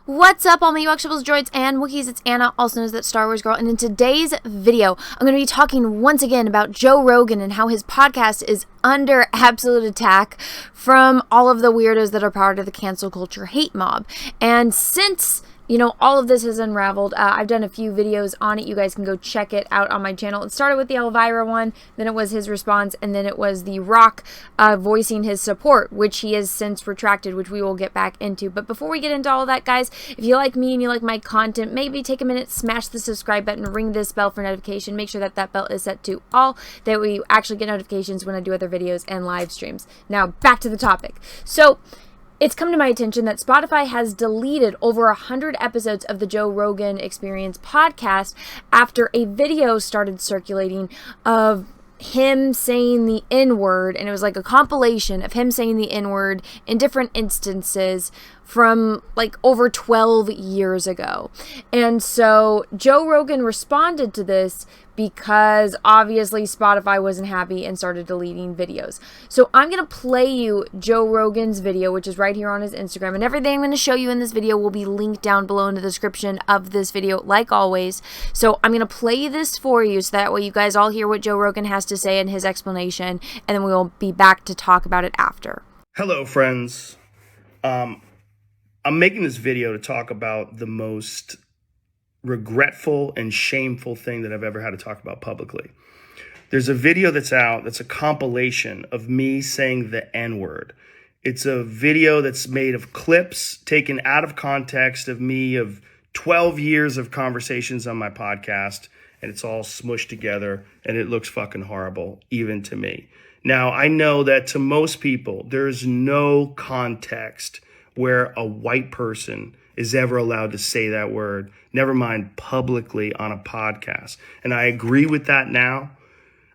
What's up, all my Uxables, droids, and Wookiees? It's Anna, also known as That Star Wars Girl, and in today's video, I'm going to be talking once again about Joe Rogan and how his podcast is under absolute attack from all of the weirdos that are part of the cancel culture hate mob. And since all of this has unraveled, I've done a few videos on it. You guys can go check it out on my channel. It started with the Elvira one, then it was his response, and then it was The Rock voicing his support, which he has since retracted, which we will get back into. But before we get into all that, guys, if you like me and you like my content, maybe take a minute, smash the subscribe button, ring this bell for notification. Make sure that that bell is set to all, that we actually get notifications when I do other videos and live streams. Now, back to the topic. So, it's come to my attention that Spotify has deleted over 100 episodes of the Joe Rogan Experience podcast after a video started circulating of him saying the N-word, and it was like a compilation of him saying the N-word in different instances from like over 12 years ago. And so Joe Rogan responded to this because obviously Spotify wasn't happy and started deleting videos. So I'm going to play you Joe Rogan's video, which is right here on his Instagram, and everything I'm going to show you in this video will be linked down below in the description of this video, like always. So I'm going to play this for you so that way you guys all hear what Joe Rogan has to say in his explanation, and then we will be back to talk about it after. Hello, friends. I'm making this video to talk about the most regretful and shameful thing that I've ever had to talk about publicly. There's a video that's out that's a compilation of me saying the N-word. It's a video that's made of clips taken out of context of me of 12 years of conversations on my podcast, and it's all smushed together, and it looks fucking horrible, even to me. Now, I know that to most people, there's no context where a white person is ever allowed to say that word, never mind publicly on a podcast. And I agree with that now.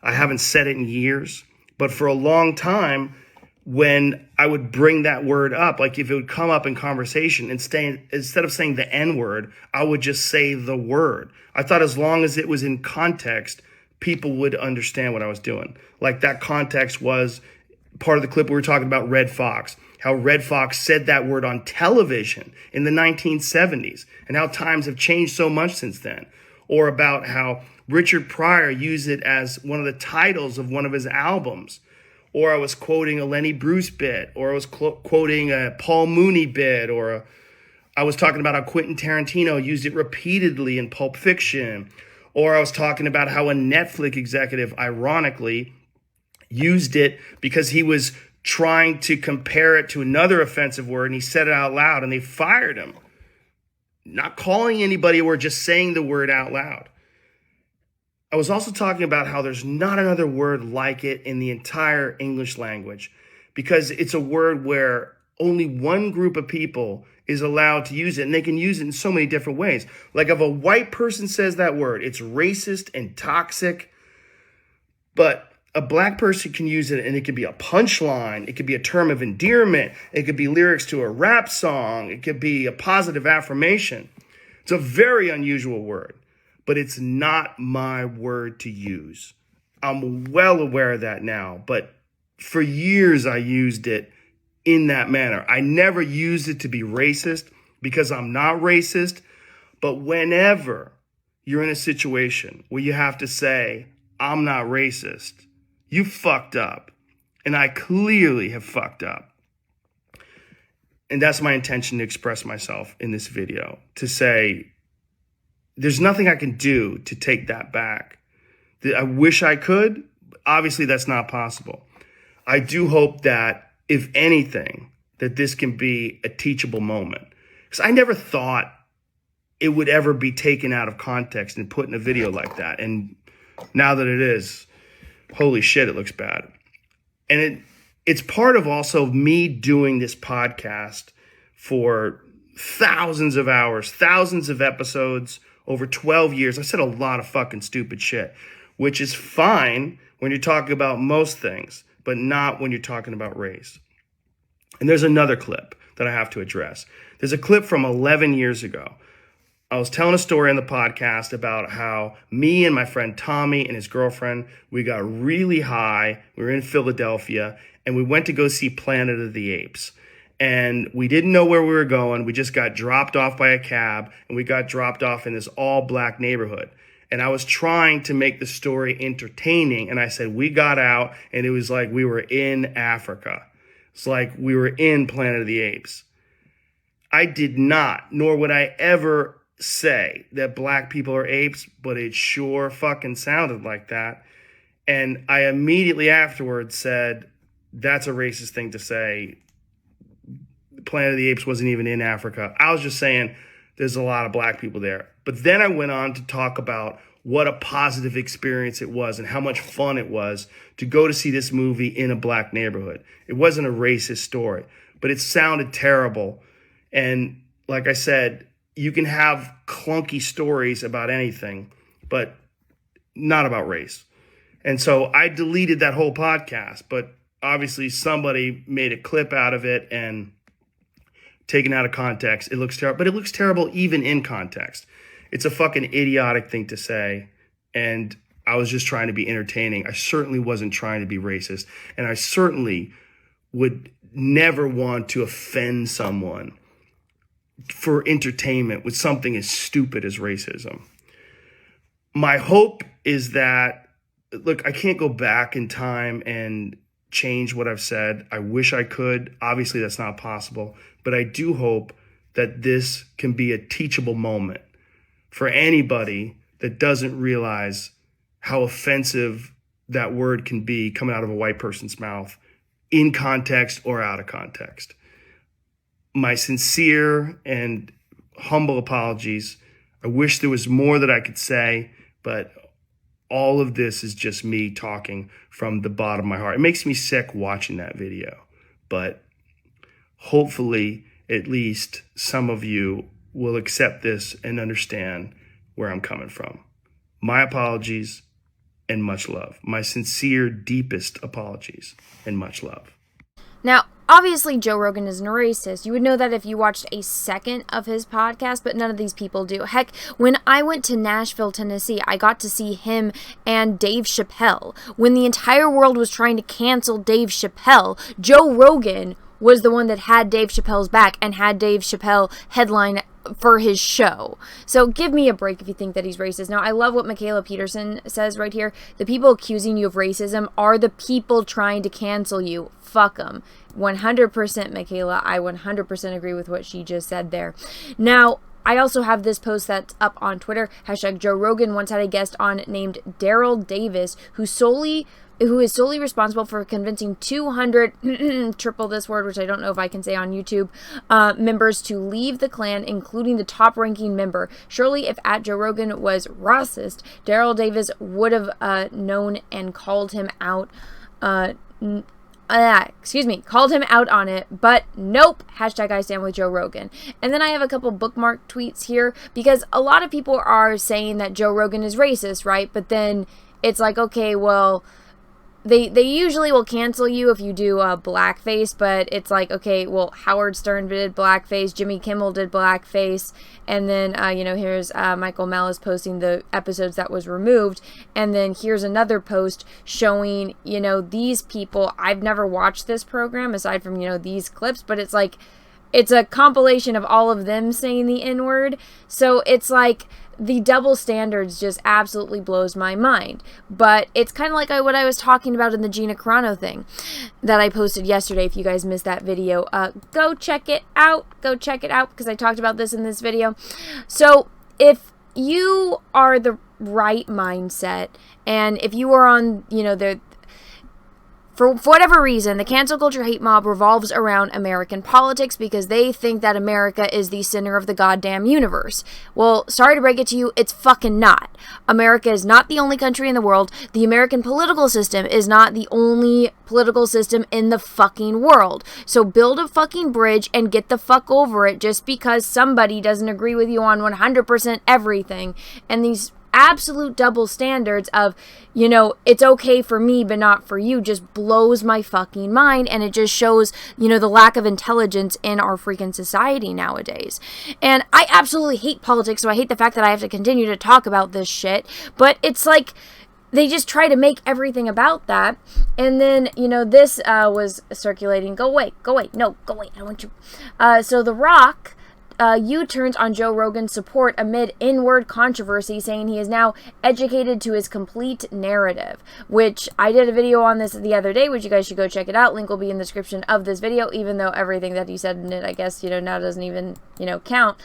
I haven't said it in years, but for a long time, when I would bring that word up, like if it would come up in conversation, instead of saying the N-word, I would just say the word. I thought as long as it was in context, people would understand what I was doing. Like that context was part of the clip we were talking about Red Fox, how Red Fox said that word on television in the 1970s, and how times have changed so much since then. Or about how Richard Pryor used it as one of the titles of one of his albums. Or I was quoting a Lenny Bruce bit, or I was quoting a Paul Mooney bit, or I was talking about how Quentin Tarantino used it repeatedly in Pulp Fiction. Or I was talking about how a Netflix executive, ironically, used it because he was trying to compare it to another offensive word, and he said it out loud, and they fired him. Not calling anybody or just saying the word out loud. I was also talking about how there's not another word like it in the entire English language, because it's a word where only one group of people is allowed to use it, and they can use it in so many different ways. Like if a white person says that word, it's racist and toxic, but a black person can use it, and it could be a punchline. It could be a term of endearment. It could be lyrics to a rap song. It could be a positive affirmation. It's a very unusual word, but it's not my word to use. I'm well aware of that now, but for years I used it in that manner. I never used it to be racist because I'm not racist, but whenever you're in a situation where you have to say, I'm not racist, you fucked up. And I clearly have fucked up. And that's my intention to express myself in this video. To say, there's nothing I can do to take that back. I wish I could. Obviously, that's not possible. I do hope that, if anything, that this can be a teachable moment. Because I never thought it would ever be taken out of context and put in a video like that. And now that it is, holy shit, it looks bad. And it's part of also me doing this podcast for thousands of hours, thousands of episodes, over 12 years. I said a lot of fucking stupid shit, which is fine when you're talking about most things, but not when you're talking about race. And there's another clip that I have to address. There's a clip from 11 years ago. I was telling a story on the podcast about how me and my friend Tommy and his girlfriend, we got really high. We were in Philadelphia, and we went to go see Planet of the Apes. and we didn't know where we were going. We just got dropped off by a cab, and we got dropped off in this all black neighborhood. And I was trying to make the story entertaining. And I said, we got out and it was like we were in Africa. It's like we were in Planet of the Apes. I did not, nor would I ever say that black people are apes, but it sure fucking sounded like that. And I immediately afterwards said, that's a racist thing to say. Planet of the Apes wasn't even in Africa. I was just saying there's a lot of black people there. But then I went on to talk about what a positive experience it was and how much fun it was to go to see this movie in a black neighborhood. It wasn't a racist story, but it sounded terrible. And like I said, you can have clunky stories about anything, but not about race. And so I deleted that whole podcast, but obviously somebody made a clip out of it and taken out of context. It looks terrible, but it looks terrible even in context. It's a fucking idiotic thing to say. And I was just trying to be entertaining. I certainly wasn't trying to be racist. And I certainly would never want to offend someone for entertainment with something as stupid as racism. My hope is that, look, I can't go back in time and change what I've said. I wish I could. Obviously, that's not possible. But I do hope that this can be a teachable moment for anybody that doesn't realize how offensive that word can be coming out of a white person's mouth, in context or out of context. My sincere and humble apologies. I wish there was more that I could say, but all of this is just me talking from the bottom of my heart. It makes me sick watching that video, but hopefully at least some of you will accept this and understand where I'm coming from. My apologies and much love. My sincere, deepest apologies and much love. Now, obviously, Joe Rogan isn't a racist. You would know that if you watched a second of his podcast, but none of these people do. Heck, when I went to Nashville, Tennessee, I got to see him and Dave Chappelle. When the entire world was trying to cancel Dave Chappelle, Joe Rogan was the one that had Dave Chappelle's back and had Dave Chappelle headline for his show. So give me a break if you think that he's racist. Now, I love what Michaela Peterson says right here. The people accusing you of racism are the people trying to cancel you. Fuck them. 100% Michaela. I 100% agree with what she just said there. Now, I also have this post that's up on Twitter. Hashtag Joe Rogan once had a guest on named Daryl Davis, who is solely responsible for convincing 200, triple this word, which I don't know if I can say on YouTube, members to leave the Klan, including the top-ranking member. Surely, if @Joe Rogan was racist, Daryl Davis would have known and called him out. Called him out on it, but nope, hashtag I stand with Joe Rogan. And then I have a couple bookmark tweets here, because a lot of people are saying that Joe Rogan is racist, right? But then it's like, okay, well, they usually will cancel you if you do blackface, but it's like, okay, well, Howard Stern did blackface, Jimmy Kimmel did blackface, and then, here's Michael Malice posting the episodes that was removed, and then here's another post showing, these people. I've never watched this program aside from, these clips, but it's like, it's a compilation of all of them saying the N-word, so it's like, the double standards just absolutely blows my mind. But it's kind of like what I was talking about in the Gina Carano thing that I posted yesterday. If you guys missed that video, go check it out. Go check it out, because I talked about this in this video. So if you are the right mindset, and if you are on, for whatever reason, the cancel culture hate mob revolves around American politics because they think that America is the center of the goddamn universe. Well, sorry to break it to you, it's fucking not. America is not the only country in the world. The American political system is not the only political system in the fucking world. So build a fucking bridge and get the fuck over it just because somebody doesn't agree with you on 100% everything. And these absolute double standards of, it's okay for me but not for you just blows my fucking mind, and it just shows, the lack of intelligence in our freaking society nowadays. And I absolutely hate politics, so I hate the fact that I have to continue to talk about this shit, but it's like, they just try to make everything about that. And then, this was circulating. Go away. No, go away. I want you. So The Rock U-turns on Joe Rogan's support amid inward controversy, saying he is now educated to his complete narrative, which I did a video on this the other day, which you guys should go check it out. Link will be in the description of this video, even though everything that he said in it, I guess, now doesn't even, count.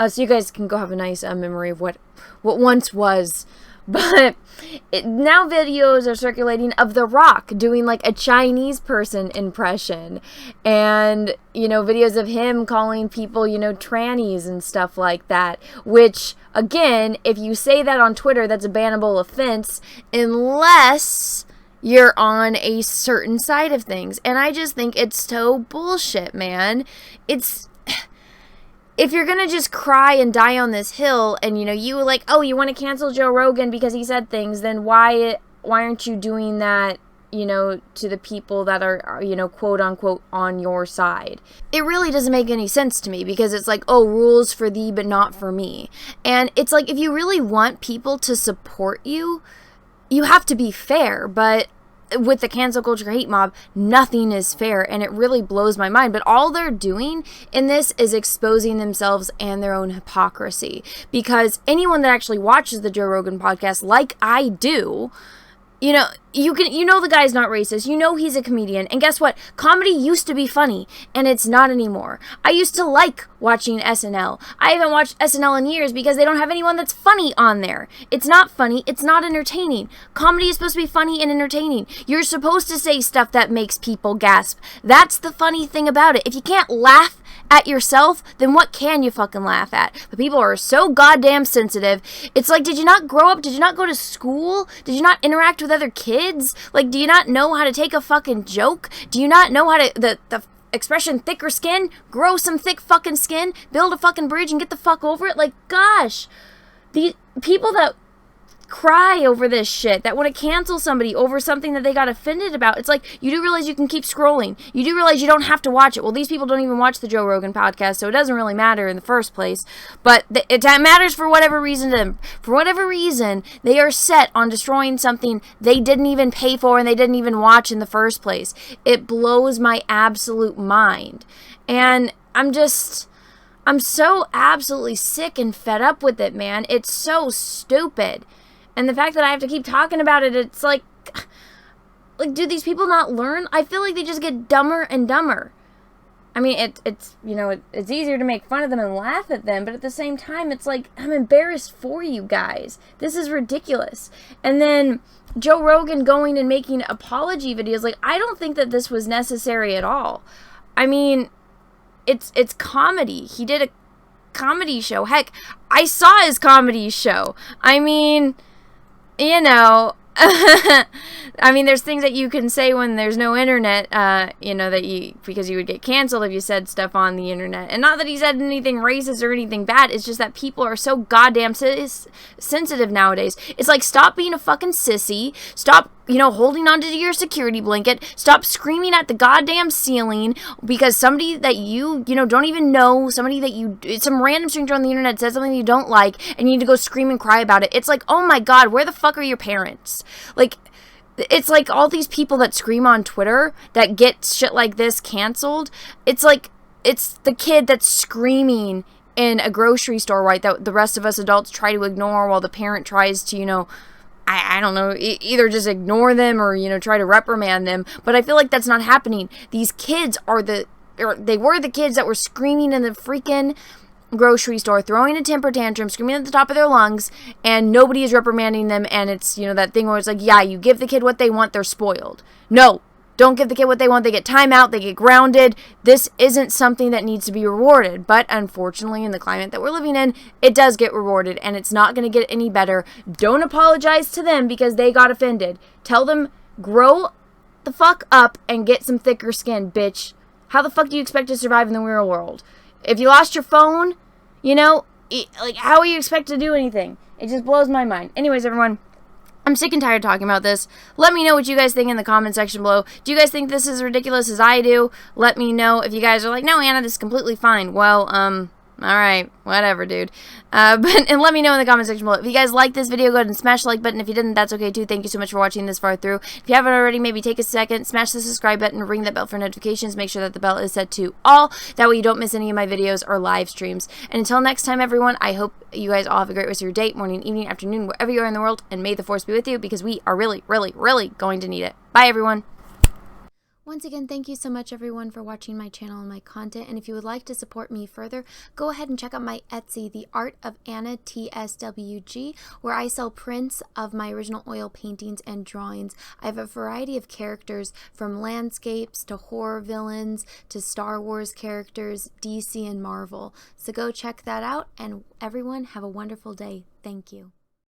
So you guys can go have a nice memory of what once was. But now videos are circulating of The Rock doing like a Chinese person impression, and videos of him calling people trannies and stuff like that, which again, if you say that on Twitter, that's a bannable offense unless you're on a certain side of things. And I just think it's so bullshit, man. If you're going to just cry and die on this hill and, you like, oh, you want to cancel Joe Rogan because he said things, then why aren't you doing that, to the people that are, quote unquote, on your side? It really doesn't make any sense to me, because it's like, oh, rules for thee, but not for me. And it's like, if you really want people to support you, you have to be fair, but with the cancel culture hate mob, nothing is fair, and it really blows my mind. But all they're doing in this is exposing themselves and their own hypocrisy, because anyone that actually watches the Joe Rogan podcast, like I do, the guy's not racist. He's a comedian. And guess what? Comedy used to be funny, and it's not anymore. I used to like watching SNL. I haven't watched SNL in years because they don't have anyone that's funny on there. It's not funny. It's not entertaining. Comedy is supposed to be funny and entertaining. You're supposed to say stuff that makes people gasp. That's the funny thing about it. If you can't laugh at yourself, then what can you fucking laugh at? But people are so goddamn sensitive. It's like, did you not grow up? Did you not go to school? Did you not interact with other kids? Like, do you not know how to take a fucking joke? Do you not know how to, the expression thicker skin? Grow some thick fucking skin, build a fucking bridge and get the fuck over it? Like, gosh, the people that cry over this shit, that want to cancel somebody over something that they got offended about, it's like, you do realize you can keep scrolling. You do realize you don't have to watch it. Well, these people don't even watch the Joe Rogan podcast, so it doesn't really matter in the first place. But it matters for whatever reason to them. For whatever reason, they are set on destroying something they didn't even pay for and they didn't even watch in the first place. It blows my absolute mind. And I'm so absolutely sick and fed up with it, man. It's so stupid. And the fact that I have to keep talking about it, it's like, do these people not learn? I feel like they just get dumber and dumber. I mean, it's easier to make fun of them and laugh at them, but at the same time, it's like, I'm embarrassed for you guys. This is ridiculous. And then Joe Rogan going and making apology videos, like, I don't think that this was necessary at all. I mean, it's comedy. He did a comedy show. Heck, I saw his comedy show. I mean, I mean, there's things that you can say when there's no internet, because you would get canceled if you said stuff on the internet. And not that he said anything racist or anything bad. It's just that people are so goddamn sensitive nowadays. It's like, stop being a fucking sissy. Stop, holding onto your security blanket. Stop screaming at the goddamn ceiling because somebody that you, don't even know, some random stranger on the internet says something you don't like, and you need to go scream and cry about it. It's like, oh my God, where the fuck are your parents? Like, it's like all these people that scream on Twitter that get shit like this canceled. It's like, it's the kid that's screaming in a grocery store, right, that the rest of us adults try to ignore while the parent tries to, I don't know, either just ignore them or, try to reprimand them. But I feel like that's not happening. These kids they were the kids that were screaming in the freaking grocery store, throwing a temper tantrum, screaming at the top of their lungs, and nobody is reprimanding them. And it's, that thing where it's like, yeah, you give the kid what they want, they're spoiled. No, don't give the kid what they want. They get timeout, they get grounded. This isn't something that needs to be rewarded. But unfortunately, in the climate that we're living in, it does get rewarded, and it's not going to get any better. Don't apologize to them because they got offended. Tell them, grow the fuck up and get some thicker skin, bitch. How the fuck do you expect to survive in the real world? If you lost your phone, like, how are you expected to do anything? It just blows my mind. Anyways, everyone, I'm sick and tired of talking about this. Let me know what you guys think in the comment section below. Do you guys think this is as ridiculous as I do? Let me know. If you guys are like, no, Anna, this is completely fine. Well, All right, whatever, dude. And let me know in the comment section below. If you guys like this video, go ahead and smash the like button. If you didn't, that's okay too. Thank you so much for watching this far through. If you haven't already, maybe take a second, smash the subscribe button, ring that bell for notifications. Make sure that the bell is set to all. That way you don't miss any of my videos or live streams. And until next time, everyone, I hope you guys all have a great rest of your day, morning, evening, afternoon, wherever you are in the world. And may the force be with you, because we are really, really, really going to need it. Bye, everyone. Once again, thank you so much, everyone, for watching my channel and my content. And if you would like to support me further, go ahead and check out my Etsy, The Art of Anna, TSWG, where I sell prints of my original oil paintings and drawings. I have a variety of characters, from landscapes to horror villains to Star Wars characters, DC and Marvel. So go check that out, and everyone, have a wonderful day. Thank you.